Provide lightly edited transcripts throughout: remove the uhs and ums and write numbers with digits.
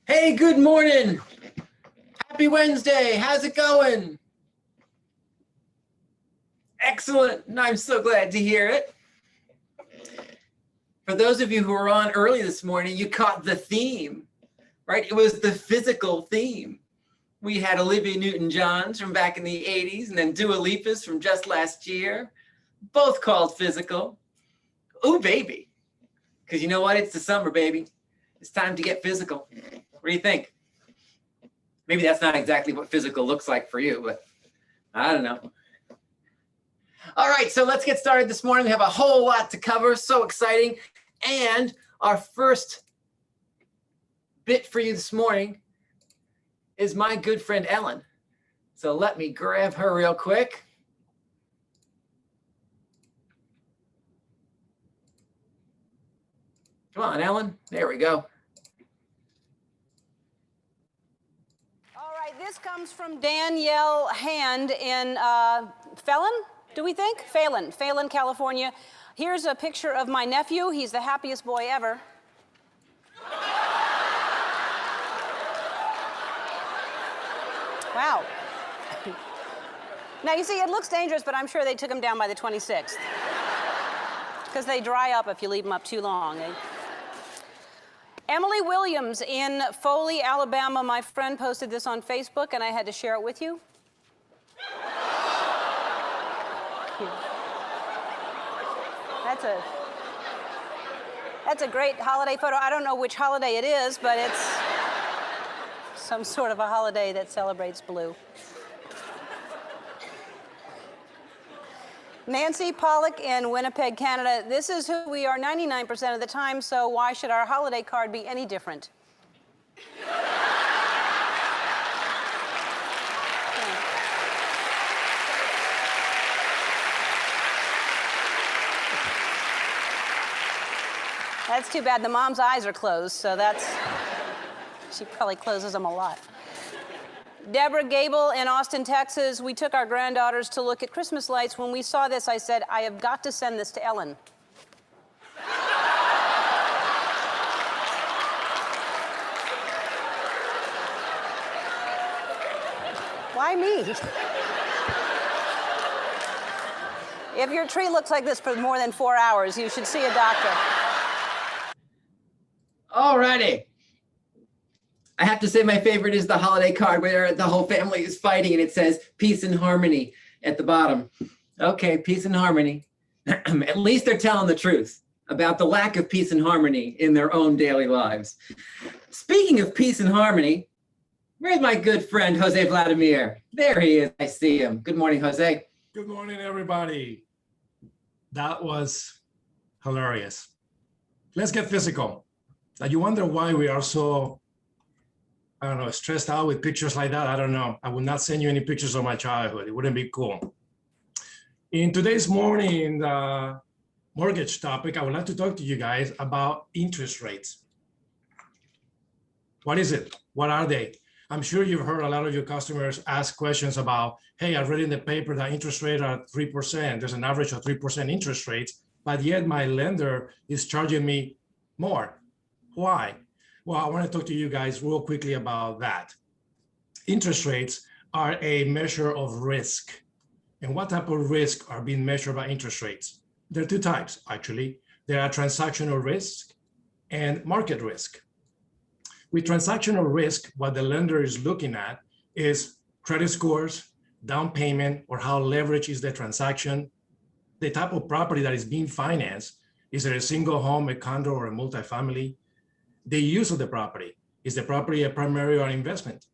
Hey, good morning. Happy Wednesday. How's it going? Excellent. And I'm so glad to hear it. For those of you who were on early this morning, you caught the theme, right? It was the physical theme. We had Olivia Newton-Johns from back in the 80s and then Dua Lipa's from just last year, both called physical. Ooh, baby. Because you know what? It's the summer, baby. It's time to get physical. What do you think? Maybe that's not exactly what physical looks like for you, but I don't know. All right, so let's get started this morning. We have a whole lot to cover, so exciting. And our first bit for you this morning is my good friend Ellen. So let me grab her real quick. Come on, Ellen. There we go. This comes from Danielle Hand in Phelan, California. Here's a picture of my nephew. He's the happiest boy ever. Wow. Now, you see, it looks dangerous, but I'm sure they took him down by the 26th. Because they dry up if you leave them up too long. Emily Williams in Foley, Alabama. My friend posted this on Facebook, and I had to share it with you. That's a great holiday photo. I don't know which holiday it is, but it's some sort of a holiday that celebrates blue. Nancy Pollock in Winnipeg, Canada. This is who we are 99% of the time, so why should our holiday card be any different? That's too bad. The mom's eyes are closed, so she probably closes them a lot. Deborah Gable in Austin, Texas. We took our granddaughters to look at Christmas lights. When we saw this, I said, I have got to send this to Ellen. Why me? If your tree looks like this for more than 4 hours, you should see a doctor. All righty. I have to say my favorite is the holiday card where the whole family is fighting and it says peace and harmony at the bottom. Okay, peace and harmony. At least they're telling the truth about the lack of peace and harmony in their own daily lives. Speaking of peace and harmony, where's my good friend, Jose Vladimir? There he is. I see him. Good morning, Jose. Good morning, everybody. That was hilarious. Let's get physical. Now, you wonder why we are so stressed out with pictures like that. I don't know. I will not send you any pictures of my childhood. It wouldn't be cool. In today's morning mortgage topic, I would like to talk to you guys about interest rates. What is it? What are they? I'm sure you've heard a lot of your customers ask questions about, hey, I read in the paper that interest rates are 3%. There's an average of 3% interest rates, but yet my lender is charging me more. Why? Well, I want to talk to you guys real quickly about that. Interest rates are a measure of risk. And what type of risk are being measured by interest rates? There are two types, actually. There are transactional risk and market risk. With transactional risk, what the lender is looking at is credit scores, down payment, or how leveraged is the transaction, the type of property that is being financed. Is it a single home, a condo, or a multifamily? The use of the property. Is the property a primary or investment?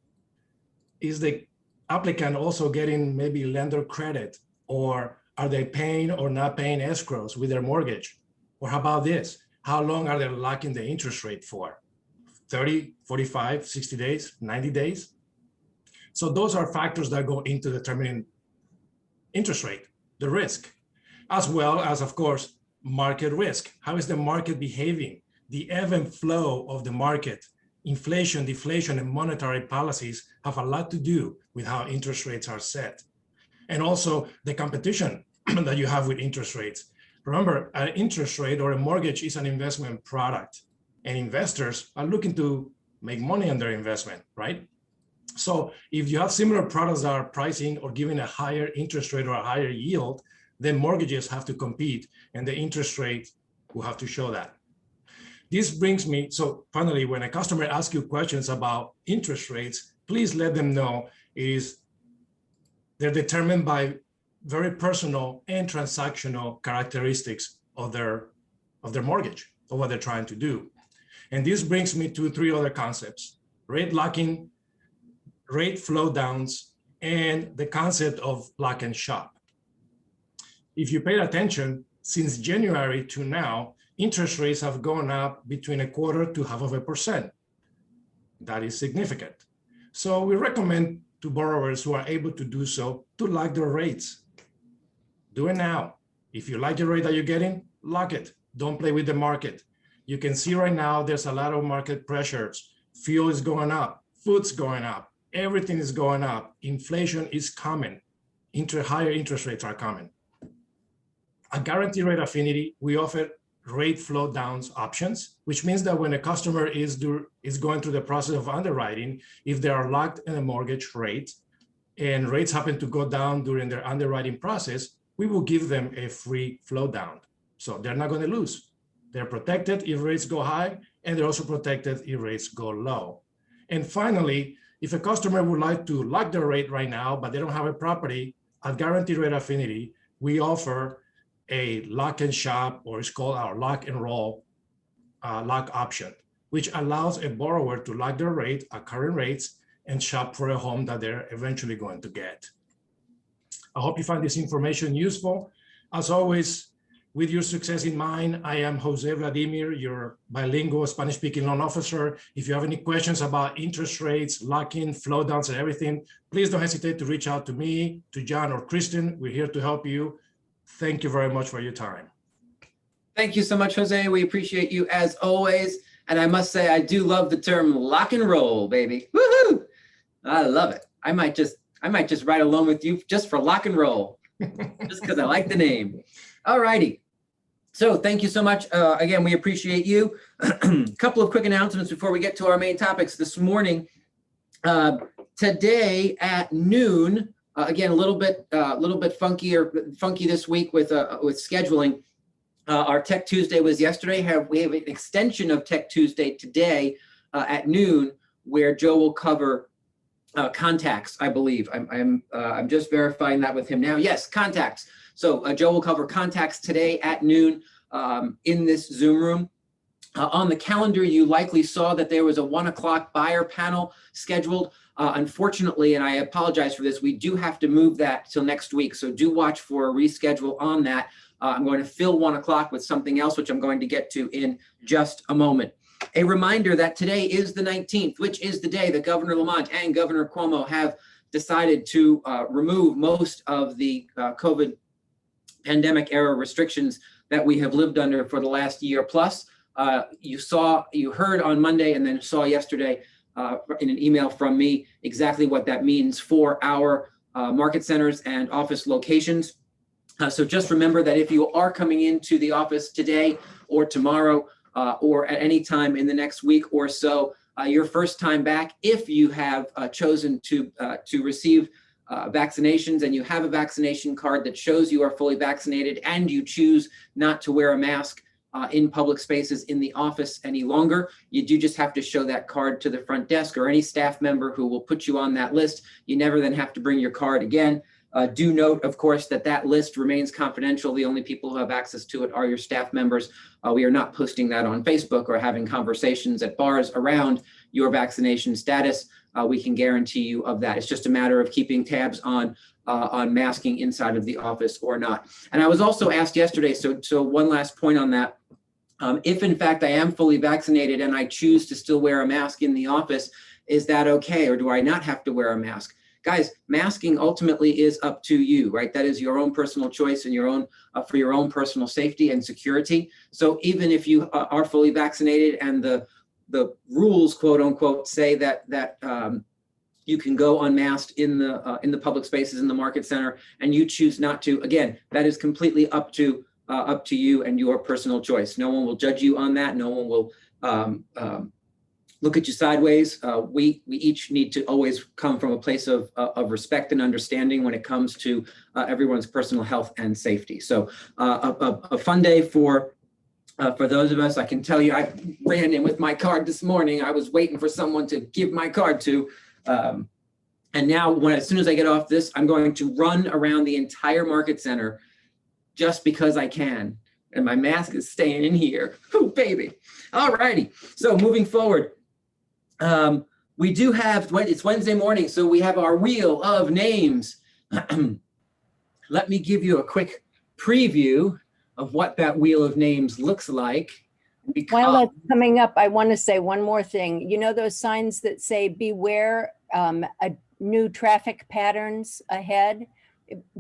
Is the applicant also getting maybe lender credit, or are they paying or not paying escrows with their mortgage? Or how about this? How long are they locking the interest rate for? 30, 45, 60 days, 90 days? So those are factors that go into determining interest rate, the risk, as well as, of course, market risk. How is the market behaving? The ebb and flow of the market, inflation, deflation, and monetary policies have a lot to do with how interest rates are set. And also the competition that you have with interest rates. Remember, an interest rate or a mortgage is an investment product, and investors are looking to make money on their investment, right? So if you have similar products that are pricing or giving a higher interest rate or a higher yield, then mortgages have to compete and the interest rate will have to show that. This brings me, so finally, when a customer asks you questions about interest rates, please let them know they're determined by very personal and transactional characteristics of their mortgage, or what they're trying to do. And this brings me to 3 other concepts: rate locking, rate flow downs, and the concept of lock and shop. If you paid attention, since January to now, interest rates have gone up between 1/4 to 0.5%. That is significant. So we recommend to borrowers who are able to do so to lock their rates. Do it now. If you like the rate that you're getting, lock it. Don't play with the market. You can see right now there's a lot of market pressures. Fuel is going up, food's going up, everything is going up. Inflation is coming. Higher interest rates are coming. At Guaranteed Rate Affinity, we offer rate flow downs options, which means that when a customer is going through the process of underwriting, if they are locked in a mortgage rate and rates happen to go down during their underwriting process, we will give them a free flow down. So they're not going to lose. They're protected if rates go high, and they're also protected if rates go low. And finally, if a customer would like to lock their rate right now, but they don't have a property, at Guaranteed Rate Affinity, we offer a lock and shop, or it's called our lock and roll lock option, which allows a borrower to lock their rate at current rates and shop for a home that they're eventually going to get. I hope you find this information useful. As always, with your success in mind, I am Jose Vladimir, your bilingual Spanish-speaking loan officer. If you have any questions about interest rates, lock-in, flow downs, and everything, please don't hesitate to reach out to me, to John, or Kristen. We're here to help you. Thank you very much for your time. Thank you so much, Jose. We appreciate you as always. And I must say, I do love the term lock and roll, baby. Woohoo! I love it. I might just write a loan with you just for lock and roll, just because I like the name. All righty. So thank you so much. Again, we appreciate you. A couple of quick announcements before we get to our main topics this morning. Today at noon, again, a little bit funky this week with scheduling. Our Tech Tuesday was yesterday. We have an extension of Tech Tuesday today at noon, where Joe will cover contacts, I believe. I'm just verifying that with him now. Yes, contacts. So Joe will cover contacts today at noon in this Zoom room. On the calendar, you likely saw that there was a 1 o'clock buyer panel scheduled. Unfortunately, and I apologize for this, we do have to move that till next week. So do watch for a reschedule on that. I'm going to fill 1 o'clock with something else, which I'm going to get to in just a moment. A reminder that today is the 19th, which is the day that Governor Lamont and Governor Cuomo have decided to remove most of the COVID pandemic era restrictions that we have lived under for the last year plus. You heard on Monday and then saw yesterday in an email from me exactly what that means for our market centers and office locations. So just remember that if you are coming into the office today or tomorrow or at any time in the next week or so, your first time back, if you have chosen to receive vaccinations and you have a vaccination card that shows you are fully vaccinated and you choose not to wear a mask in public spaces in the office any longer, you do just have to show that card to the front desk or any staff member who will put you on that list. You never then have to bring your card again. Do note, of course, that list remains confidential. The only people who have access to it are your staff members. We are not posting that on Facebook or having conversations at bars around your vaccination status. We can guarantee you of that. It's just a matter of keeping tabs on masking inside of the office or not. And I was also asked yesterday, so one last point on that. If in fact I am fully vaccinated and I choose to still wear a mask in the office, is that okay? Or do I not have to wear a mask? Guys, masking ultimately is up to you, right? That is your own personal choice and your own for your own personal safety and security. So even if you are fully vaccinated and the rules, quote unquote, say that you can go unmasked in the public spaces in the market center, and you choose not to, again, that is completely up to you and your personal choice. No one will judge you on that. No one will look at you sideways. We each need to always come from a place of respect and understanding when it comes to everyone's personal health and safety. So a fun day for those of us. I can tell you, I ran in with my card this morning. I was waiting for someone to give my card to. And now as soon as I get off this, I'm going to run around the entire market center just because I can. And my mask is staying in here. Oh, baby. All righty. So moving forward, we do have, it's Wednesday morning, so we have our wheel of names. Let me give you a quick preview of what that wheel of names looks like. While that's coming up, I want to say one more thing. You know those signs that say beware new traffic patterns ahead?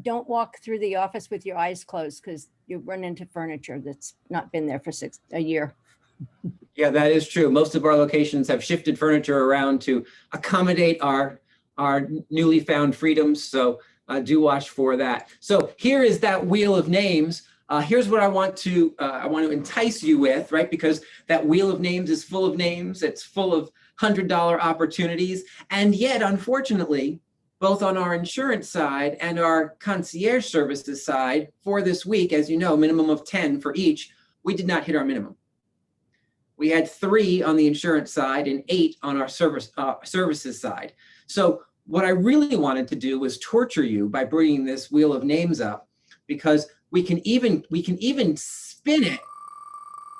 Don't walk through the office with your eyes closed because you run into furniture that's not been there for a year. Yeah, that is true. Most of our locations have shifted furniture around to accommodate our newly found freedoms. So do watch for that. So here is that wheel of names. Here's what I want to entice you with, right? Because that wheel of names is full of names. It's full of $100 opportunities. And yet, unfortunately, both on our insurance side and our concierge services side for this week, as you know, minimum of 10 for each, we did not hit our minimum. We had 3 on the insurance side and 8 on our services side. So what I really wanted to do was torture you by bringing this wheel of names up, because we can even spin it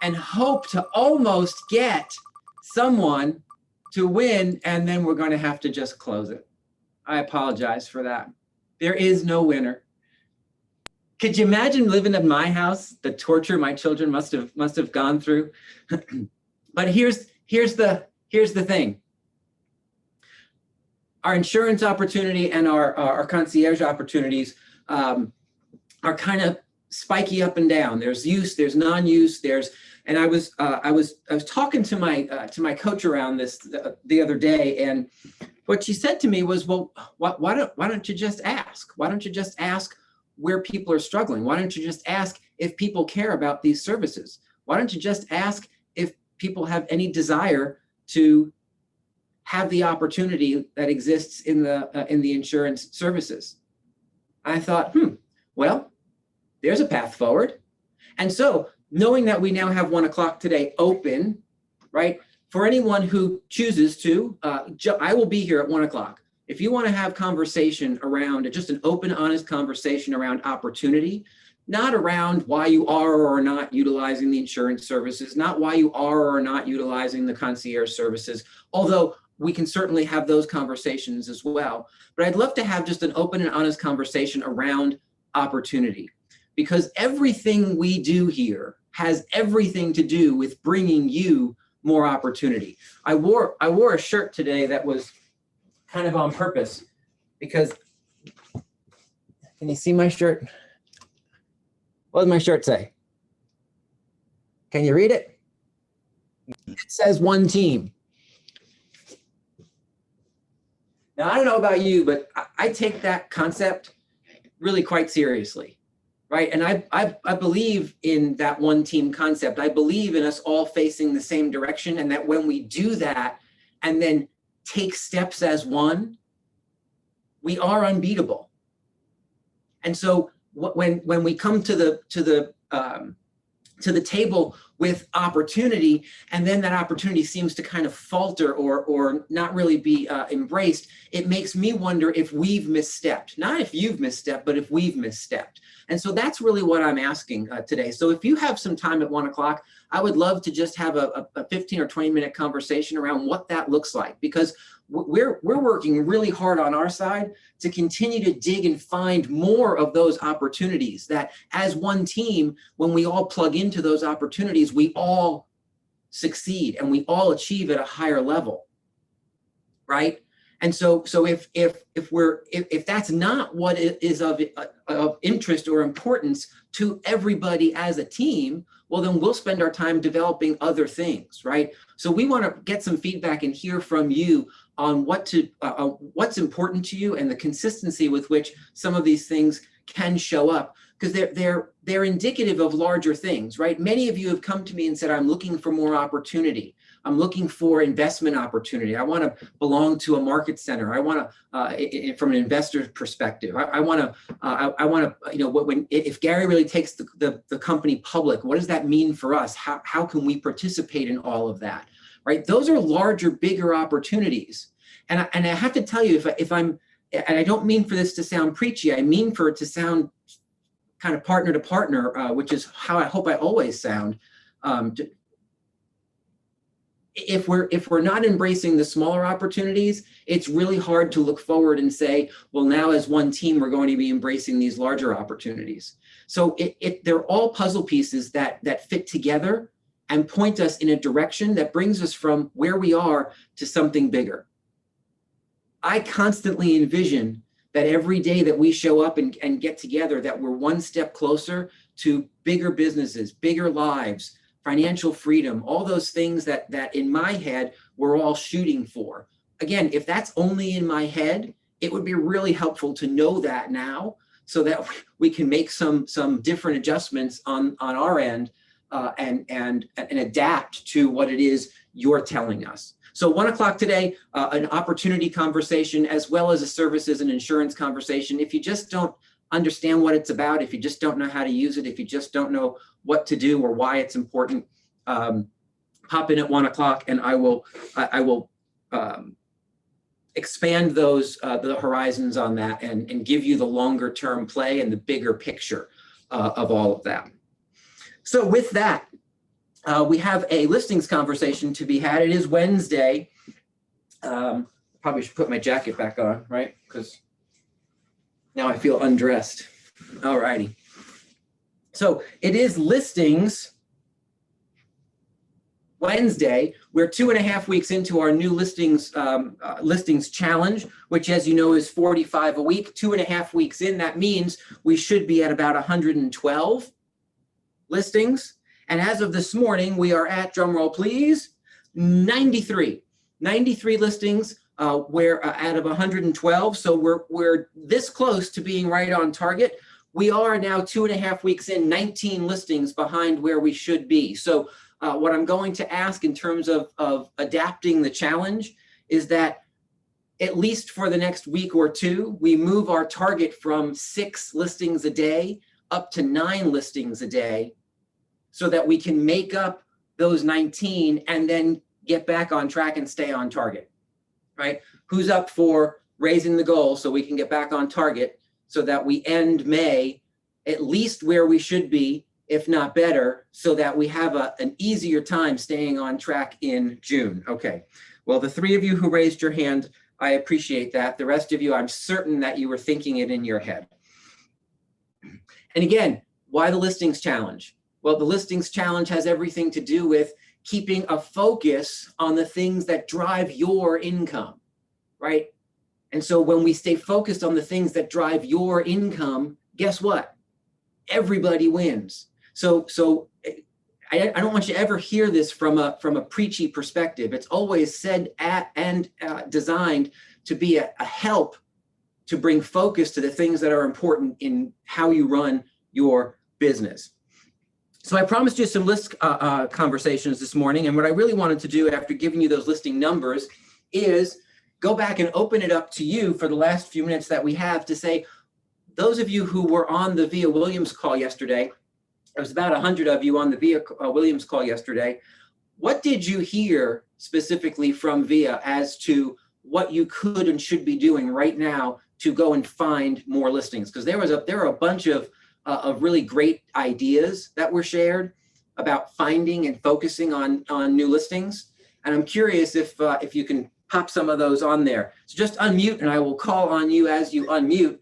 and hope to almost get someone to win, and then we're going to have to just close it. I apologize for that. There is no winner. Could you imagine living in my house, the torture my children must have gone through? But here's the thing. Our insurance opportunity and our concierge opportunities are kind of spiky up and down. There's use, there's non-use, and I was talking to my coach around this the other day, and what she said to me was, well, why don't you just ask? Why don't you just ask where people are struggling? Why don't you just ask if people care about these services? Why don't you just ask if people have any desire to have the opportunity that exists in the insurance services? I thought, well, there's a path forward. And so knowing that we now have 1 o'clock today open, right? For anyone who chooses to, I will be here at 1 o'clock. If you want to have conversation around, just an open, honest conversation around opportunity, not around why you are or are not utilizing the insurance services, not why you are or are not utilizing the concierge services, although we can certainly have those conversations as well. But I'd love to have just an open and honest conversation around opportunity, because everything we do here has everything to do with bringing you more opportunity. I wore a shirt today that was kind of on purpose, because, can you see my shirt? What does my shirt say? Can you read it? It says one team. Now, I don't know about you, but I take that concept really quite seriously, right? And I believe in that one team concept. I believe in us all facing the same direction, and that when we do that and then take steps as one, we are unbeatable. And so when we come to the table with opportunity, and then that opportunity seems to kind of falter or not really be embraced, it makes me wonder if we've misstepped. Not if you've misstepped, but if we've misstepped. And so that's really what I'm asking today. So if you have some time at 1 o'clock, I would love to just have a 15 or 20-minute conversation around what that looks like, because we're working really hard on our side to continue to dig and find more of those opportunities, that as one team, when we all plug into those opportunities, we all succeed and we all achieve at a higher level, right? And so if that's not what is of interest or importance to everybody as a team, well, then we'll spend our time developing other things, right? So we want to get some feedback and hear from you on what's important to you and the consistency with which some of these things can show up, because they're indicative of larger things, right? Many of you have come to me and said, I'm looking for more opportunity. I'm looking for investment opportunity. I want to belong to a market center. I want to, from an investor's perspective, I want to, if Gary really takes the company public, what does that mean for us? How can we participate in all of that, right? Those are larger, bigger opportunities. And I have to tell you, if I'm, and I don't mean for this to sound preachy, I mean for it to sound kind of partner to partner, which is how I hope I always sound. If we're not embracing the smaller opportunities, it's really hard to look forward and say, well, now as one team, we're going to be embracing these larger opportunities. So they're all puzzle pieces that fit together and point us in a direction that brings us from where we are to something bigger. I constantly envision that every day that we show up and get together, that we're one step closer to bigger businesses, bigger lives, financial freedom, all those things that in my head, we're all shooting for. Again, if that's only in my head, it would be really helpful to know that now so that we can make some different adjustments on our end and adapt to what it is you're telling us. So 1 o'clock today, an opportunity conversation, as well as a services and insurance conversation. If you just don't understand what it's about, if you just don't know how to use it, if you just don't know what to do or why it's important, pop in at 1 o'clock and I will expand those the horizons on that and give you the longer term play and the bigger picture of all of that. So with that, we have a listings conversation to be had. It is Wednesday. Probably should put my jacket back on, right? Because now I feel undressed. All righty. So it is listings Wednesday. We're 2.5 weeks into our new listings challenge, which, as you know, is 45 a week. 2.5 weeks in, that means we should be at about 112 listings. And as of this morning, we are at, drumroll please, 93 listings. We're out of 112, so we're this close to being right on target. We are now 2.5 weeks in, 19 listings behind where we should be. So what I'm going to ask in terms of adapting the challenge is that at least for the next week or two, we move our target from 6 listings a day up to 9 listings a day, so that we can make up those 19 and then get back on track and stay on target, right? Who's up for raising the goal so we can get back on target so that we end May at least where we should be, if not better, so that we have an easier time staying on track in June. Okay, well, the 3 of you who raised your hand, I appreciate that. The rest of you, I'm certain that you were thinking it in your head. And again, why the listings challenge? Well, the listings challenge has everything to do with keeping a focus on the things that drive your income, right? And so when we stay focused on the things that drive your income, guess what? Everybody wins. So I don't want you to ever hear this from a preachy perspective. It's always said and designed to be a help to bring focus to the things that are important in how you run your business. So I promised you some list conversations this morning, and what I really wanted to do after giving you those listing numbers is go back and open it up to you for the last few minutes that we have to say, those of you who were on the Via Williams call yesterday, there was about 100 of you on the Via Williams call yesterday. What did you hear specifically from Via as to what you could and should be doing right now to go and find more listings? Because there were a bunch of really great ideas that were shared about finding and focusing on new listings. And I'm curious if you can pop some of those on there. So just unmute and I will call on you as you unmute.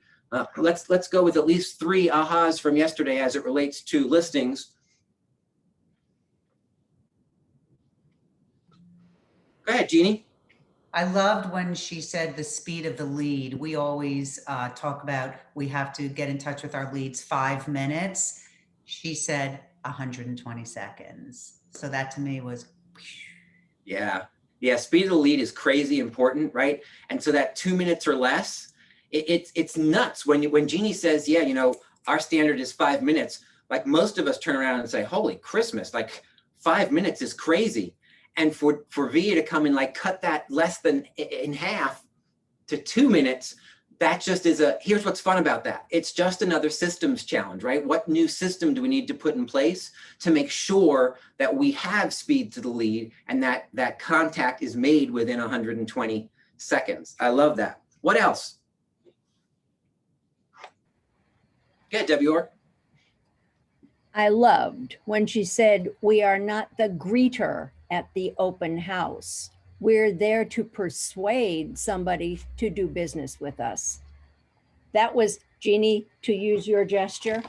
Let's go with at least 3 ahas from yesterday as it relates to listings. Go ahead, Jeannie. I loved when she said the speed of the lead. We always talk about we have to get in touch with our leads 5 minutes. She said 120 seconds. So that to me was. Yeah, speed of the lead is crazy important, right? And so that 2 minutes or less, it's nuts when Jeannie says, yeah, you know, our standard is 5 minutes. Like most of us turn around and say, holy Christmas, like 5 minutes is crazy. And for Via to come and like cut that less than in half to 2 minutes, that just is here's what's fun about that. It's just another systems challenge, right? What new system do we need to put in place to make sure that we have speed to the lead and that contact is made within 120 seconds? I love that. What else? Yeah, Debbie Orr. I loved when she said, we are not the greeter at the open house. We're there to persuade somebody to do business with us. That was, Jeannie, to use your gesture.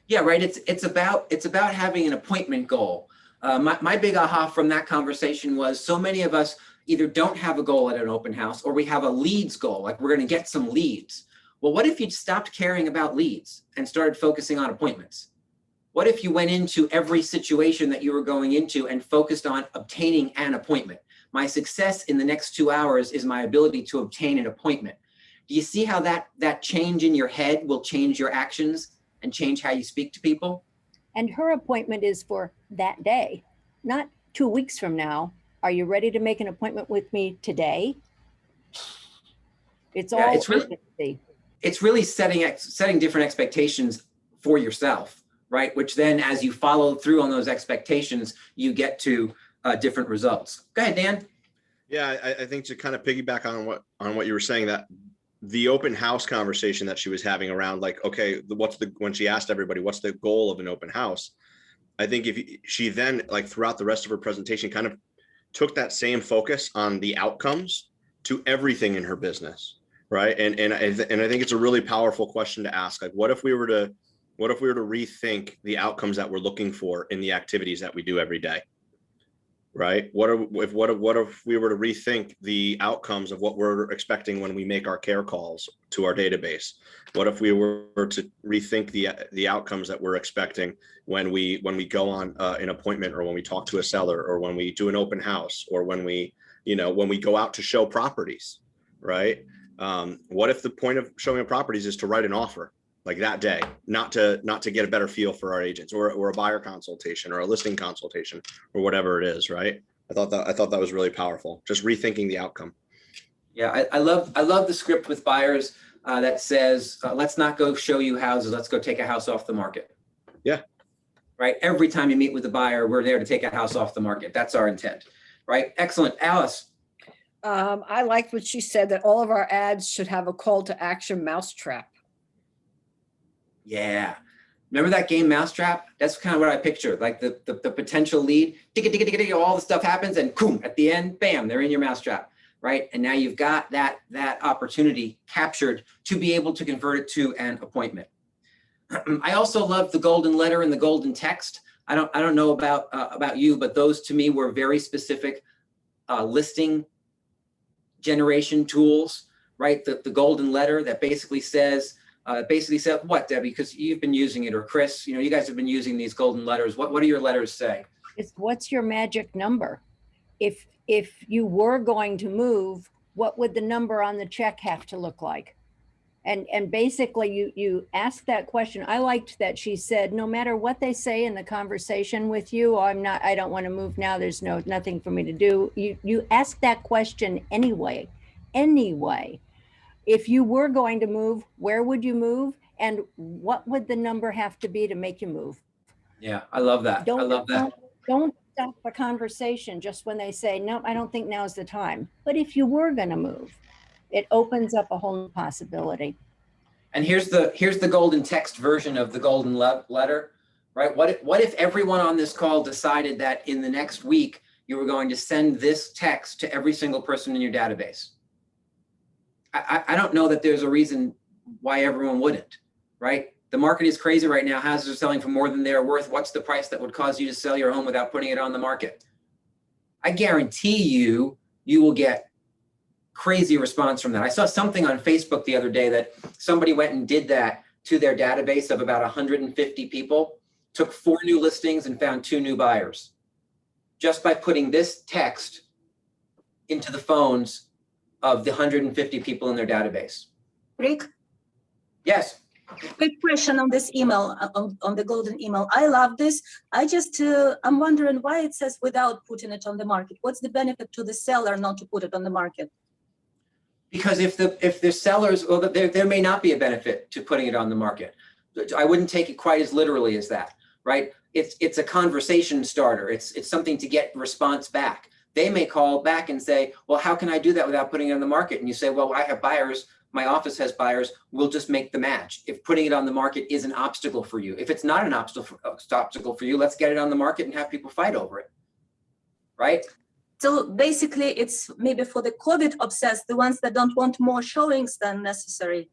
Yeah, right. It's about having an appointment goal. My big aha from that conversation was so many of us either don't have a goal at an open house or we have a leads goal, like we're going to get some leads. Well, what if you stopped caring about leads and started focusing on appointments? What if you went into every situation that you were going into and focused on obtaining an appointment? My success in the next 2 hours is my ability to obtain an appointment. Do you see how that change in your head will change your actions and change how you speak to people? And her appointment is for that day, not 2 weeks from now. Are you ready to make an appointment with me today? It's all urgency. It's really setting different expectations for yourself, right? Which then, as you follow through on those expectations, you get to different results. Go ahead, Dan. Yeah, I think to kind of piggyback on what you were saying, that the open house conversation that she was having around, like, okay, when she asked everybody, what's the goal of an open house? I think she then, like, throughout the rest of her presentation, kind of took that same focus on the outcomes to everything in her business. Right. And I think it's a really powerful question to ask. Like, what if we were to rethink the outcomes that we're looking for in the activities that we do every day? Right. What if we were to rethink the outcomes of what we're expecting when we make our care calls to our database? What if we were to rethink the outcomes that we're expecting when we go on an appointment, or when we talk to a seller, or when we do an open house, or when we go out to show properties, right? What if the point of showing properties is to write an offer, like that day, not to get a better feel for our agents, or a buyer consultation, or a listing consultation, or whatever it is, right? I thought that was really powerful. Just rethinking the outcome. Yeah, I love the script with buyers that says, let's not go show you houses, let's go take a house off the market. Yeah. Right. Every time you meet with a buyer, we're there to take a house off the market. That's our intent. Right. Excellent. Alice. I liked what she said, that all of our ads should have a call to action mousetrap. Yeah. Remember that game Mousetrap? That's kind of what I pictured. Like the potential lead, all the stuff happens, and boom, at the end, bam, they're in your mousetrap, right? And now you've got that opportunity captured to be able to convert it to an appointment. I also love the golden letter and the golden text. I don't know about you, but those to me were very specific listing generation tools, right? The golden letter that basically says what, Debbie? Because you've been using it, or Chris, you guys have been using these golden letters. What do your letters say? It's what's your magic number? If you were going to move, what would the number on the check have to look like? And basically you ask that question. I liked that she said, no matter what they say in the conversation with you, I don't want to move now, there's nothing for me to do. You ask that question anyway. If you were going to move, where would you move? And what would the number have to be to make you move? Yeah, I love that. Don't stop the conversation just when they say, no, I don't think now's the time. But if you were going to move, it opens up a whole new possibility. And here's the golden text version of the golden letter, right? What if everyone on this call decided that in the next week you were going to send this text to every single person in your database? I don't know that there's a reason why everyone wouldn't, right? The market is crazy right now. Houses are selling for more than they're worth. What's the price that would cause you to sell your home without putting it on the market? I guarantee you will get crazy response from that. I saw something on Facebook the other day that somebody went and did that to their database of about 150 people, took 4 new listings and found 2 new buyers just by putting this text into the phones of the 150 people in their database. Rick, Yes. Quick question on this email, on the golden email. I love this. I'm wondering why it says without putting it on the market. What's the benefit to the seller not to put it on the market? Because if the sellers, well, there may not be a benefit to putting it on the market. I wouldn't take it quite as literally as that, right? It's a conversation starter. It's something to get response back. They may call back and say, well, how can I do that without putting it on the market? And you say, well, I have buyers. My office has buyers. We'll just make the match. If putting it on the market is an obstacle for you, if it's not an obstacle for you, let's get it on the market and have people fight over it, right? So basically, it's maybe for the COVID obsessed, the ones that don't want more showings than necessary.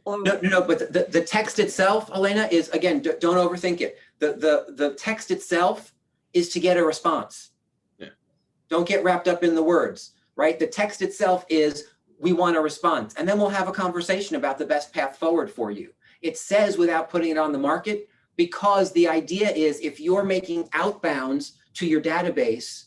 Or... No, but the text itself, Elena, is, again, don't overthink it. The text itself is to get a response. Yeah. Don't get wrapped up in the words, right? The text itself is, we want a response, and then we'll have a conversation about the best path forward for you. It says without putting it on the market, because the idea is if you're making outbounds to your database,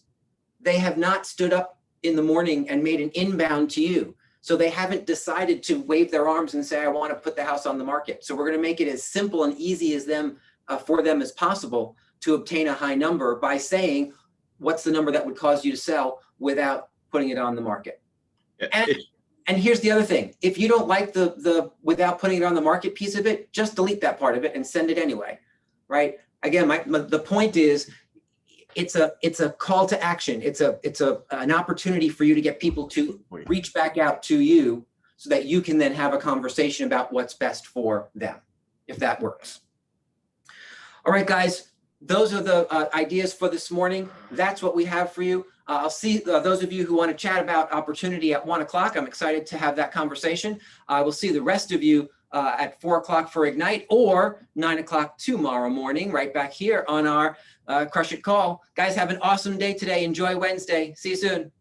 they have not stood up in the morning and made an inbound to you. So they haven't decided to wave their arms and say, I want to put the house on the market. So we're going to make it as simple and easy as for them as possible to obtain a high number by saying, what's the number that would cause you to sell without putting it on the market? Yeah, and here's the other thing. If you don't like the without putting it on the market piece of it, just delete that part of it and send it anyway, right? Again, the point is, it's a call to action. It's an opportunity for you to get people to reach back out to you so that you can then have a conversation about what's best for them, if that works. All right, guys, those are the ideas for this morning. That's what we have for you. I'll see those of you who want to chat about opportunity at 1 o'clock. I'm excited to have that conversation. I will see the rest of you at 4 o'clock for Ignite, or 9 o'clock tomorrow morning, right back here on our Crush It call. Guys, have an awesome day today. Enjoy Wednesday. See you soon.